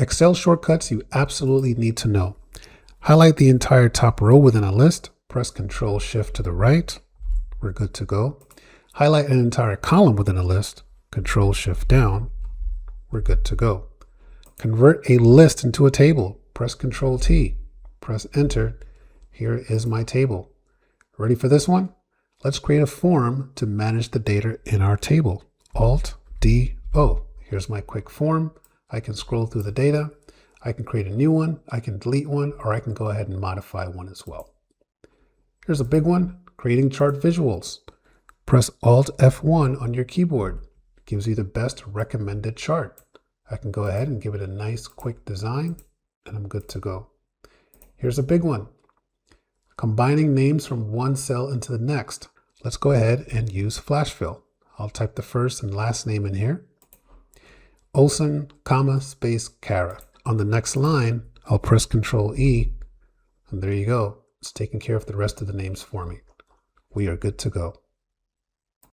Excel shortcuts you absolutely need to know. Highlight the entire top row within a list. Press Control Shift to the right. We're good to go. Highlight an entire column within a list. Control Shift down. We're good to go. Convert a list into a table. Press Control T. Press Enter. Here is my table. Ready for this one? Let's create a form to manage the data in our table. Alt D O. Here's my quick form. I can scroll through the data. I can create a new one. I can delete one, or I can go ahead and modify one as well. Here's a big one, creating chart visuals. Press Alt F1 on your keyboard. It gives you the best recommended chart. I can go ahead and give it a nice quick design, and I'm good to go. Here's a big one, combining names from one cell into the next. Let's go ahead and use flash fill. I'll type the first and last name in here. Olson, comma, space, Kara. On the next line, I'll press Control E, and there you go. It's taking care of the rest of the names for me. We are good to go.